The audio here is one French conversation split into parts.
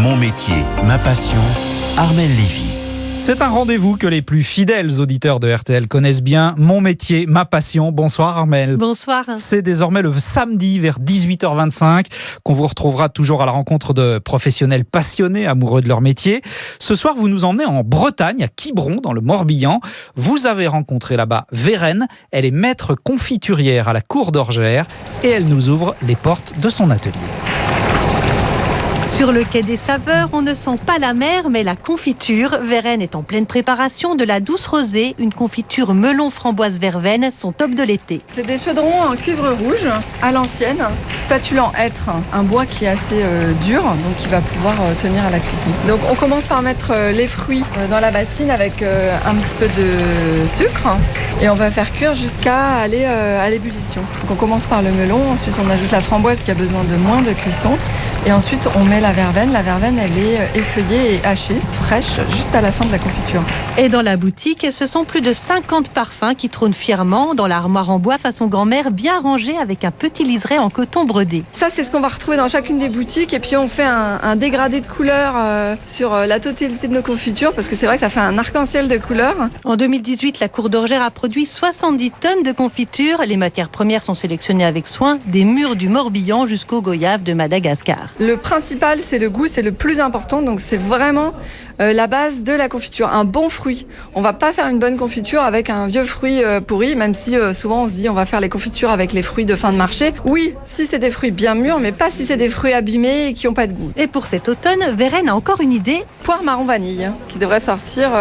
Mon métier, ma passion, Armelle Lévy. C'est un rendez-vous que les plus fidèles auditeurs de RTL connaissent bien. Mon métier, ma passion. Bonsoir Armelle. Bonsoir. C'est désormais le samedi vers 18h25 qu'on vous retrouvera toujours à la rencontre de professionnels passionnés, amoureux de leur métier. Ce soir, vous nous emmenez en Bretagne, à Quiberon, dans le Morbihan. Vous avez rencontré là-bas Vérène. Elle est maître confiturière à la Cour d'Orgères et elle nous ouvre les portes de son atelier. Sur le quai des saveurs, on ne sent pas la mer, mais la confiture. Vérène est en pleine préparation de la douce rosée, une confiture melon framboise verveine, son top de l'été. C'est des chaudrons en cuivre rouge à l'ancienne, spatule en hêtre, un bois qui est assez dur, donc qui va pouvoir tenir à la cuisson. Donc on commence par mettre les fruits dans la bassine avec un petit peu de sucre et on va faire cuire jusqu'à aller à l'ébullition. Donc on commence par le melon, ensuite on ajoute la framboise qui a besoin de moins de cuisson et ensuite on met la verveine. La verveine, elle est effeuillée et hachée, fraîche, juste à la fin de la confiture. Et dans la boutique, ce sont plus de 50 parfums qui trônent fièrement dans l'armoire en bois façon grand-mère, bien rangée avec un petit liseré en coton brodé. Ça, c'est ce qu'on va retrouver dans chacune des boutiques. Et puis, on fait un dégradé de couleurs sur la totalité de nos confitures, parce que c'est vrai que ça fait un arc-en-ciel de couleurs. En 2018, la Cour d'Orgères a produit 70 tonnes de confitures. Les matières premières sont sélectionnées avec soin, des mûres du Morbihan jusqu'aux goyaves de Madagascar. Le principal, c'est le goût, c'est le plus important. Donc, c'est vraiment la base de la confiture. Un bon fruit. On va pas faire une bonne confiture avec un vieux fruit pourri, même si souvent on se dit on va faire les confitures avec les fruits de fin de marché. Oui, si c'est des fruits bien mûrs, mais pas si c'est des fruits abîmés et qui n'ont pas de goût. Et pour cet automne, Vérène a encore une idée. Poire marron vanille, qui devrait sortir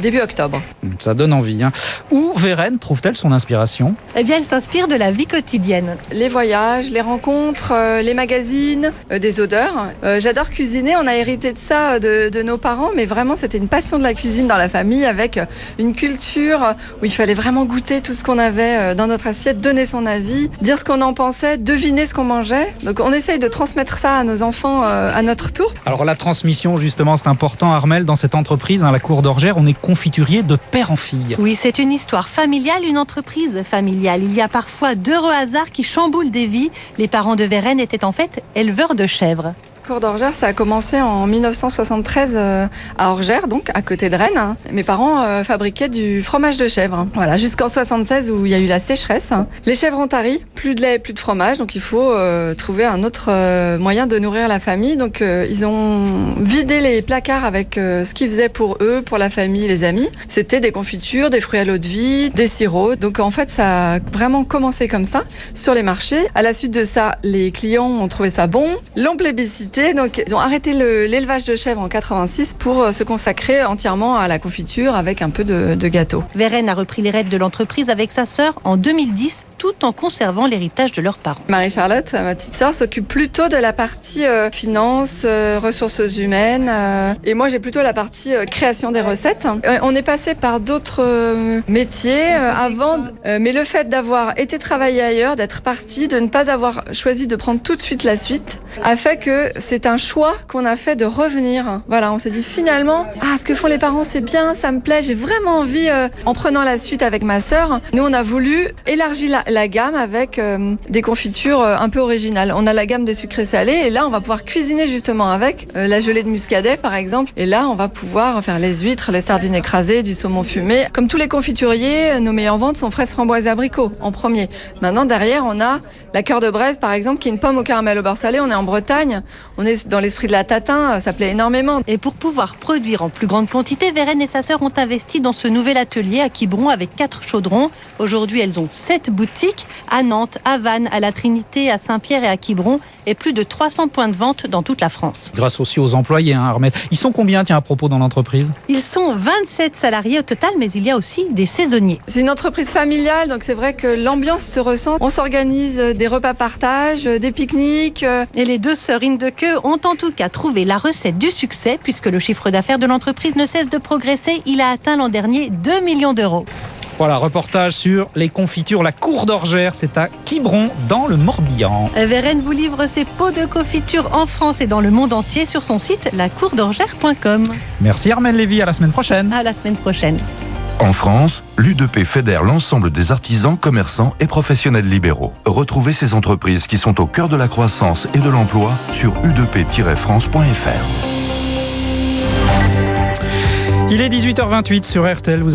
début octobre. Ça donne envie. Où Vérène trouve-t-elle son inspiration ? Eh bien, elle s'inspire de la vie quotidienne. Les voyages, les rencontres, les magazines, des odeurs. J'adore cuisiner, on a hérité de ça de nos parents, mais vraiment c'était une passion de la cuisine dans la famille avec une culture où il fallait vraiment goûter tout ce qu'on avait dans notre assiette, donner son avis, dire ce qu'on en pensait, deviner ce qu'on mangeait. Donc on essaye de transmettre ça à nos enfants à notre tour. Alors la transmission justement c'est important Armelle, dans cette entreprise, la Cour d'Orgères, on est confiturier de père en fille. Oui, c'est une histoire familiale, une entreprise familiale. Il y a parfois d'heureux hasards qui chamboulent des vies. Les parents de Vérène étaient en fait éleveurs de chèvres. Cour d'Orgères, ça a commencé en 1973 à Orgères, donc à côté de Rennes. Mes parents fabriquaient du fromage de chèvre. Voilà, jusqu'en 76 où il y a eu la sécheresse. Les chèvres ont tari, plus de lait, plus de fromage, donc il faut trouver un autre moyen de nourrir la famille. Donc ils ont vidé les placards avec ce qu'ils faisaient pour eux, pour la famille, les amis. C'était des confitures, des fruits à l'eau de vie, des sirops. Donc en fait, ça a vraiment commencé comme ça sur les marchés. À la suite de ça, les clients ont trouvé ça bon, l'ont plébiscité. Donc, ils ont arrêté l'élevage de chèvres en 86 pour se consacrer entièrement à la confiture avec un peu de gâteau. Vérène a repris les rênes de l'entreprise avec sa sœur en 2010, tout en conservant l'héritage de leurs parents. Marie-Charlotte, ma petite sœur, s'occupe plutôt de la partie finance, ressources humaines. Et moi, j'ai plutôt la partie création des recettes. On est passé par d'autres métiers avant, mais le fait d'avoir été travaillé ailleurs, d'être parti, de ne pas avoir choisi de prendre tout de suite la suite, a fait que c'est un choix qu'on a fait de revenir. Voilà, on s'est dit finalement, ce que font les parents, c'est bien, ça me plaît, j'ai vraiment envie, en prenant la suite avec ma sœur. Nous, on a voulu élargir la gamme avec des confitures un peu originales. On a la gamme des sucrés salés et là, on va pouvoir cuisiner justement avec la gelée de muscadet, par exemple. Et là, on va pouvoir faire les huîtres, les sardines écrasées, du saumon fumé. Comme tous les confituriers, nos meilleures ventes sont fraises, framboises et abricots en premier. Maintenant, derrière, on a la cœur de braise, par exemple, qui est une pomme au caramel au beurre salé. On est en Bretagne. On est dans l'esprit de la tatin, ça plaît énormément. Et pour pouvoir produire en plus grande quantité, Vérène et sa sœur ont investi dans ce nouvel atelier à Quiberon avec 4 chaudrons. Aujourd'hui, elles ont 7 boutiques à Nantes, à Vannes, à la Trinité, à Saint-Pierre et à Quiberon et plus de 300 points de vente dans toute la France. Grâce aussi aux employés, Armelle. Ils sont combien, à propos, dans l'entreprise ? Ils sont 27 salariés au total, mais il y a aussi des saisonniers. C'est une entreprise familiale, donc c'est vrai que l'ambiance se ressent. On s'organise des repas partage, des pique-niques. Et les deux sœurs Indeke ont en tout cas trouvé la recette du succès, puisque le chiffre d'affaires de l'entreprise ne cesse de progresser. Il a atteint l'an dernier 2 millions d'euros. Voilà, reportage sur les confitures, la Cour d'Orgères, c'est à Quiberon, dans le Morbihan. Vérène vous livre ses pots de confiture en France et dans le monde entier sur son site lacourdorgères.com. Merci Armelle Lévy, à la semaine prochaine. À la semaine prochaine. En France, l'U2P fédère l'ensemble des artisans, commerçants et professionnels libéraux. Retrouvez ces entreprises qui sont au cœur de la croissance et de l'emploi sur u2p-france.fr. Il est 18h28 sur RTL.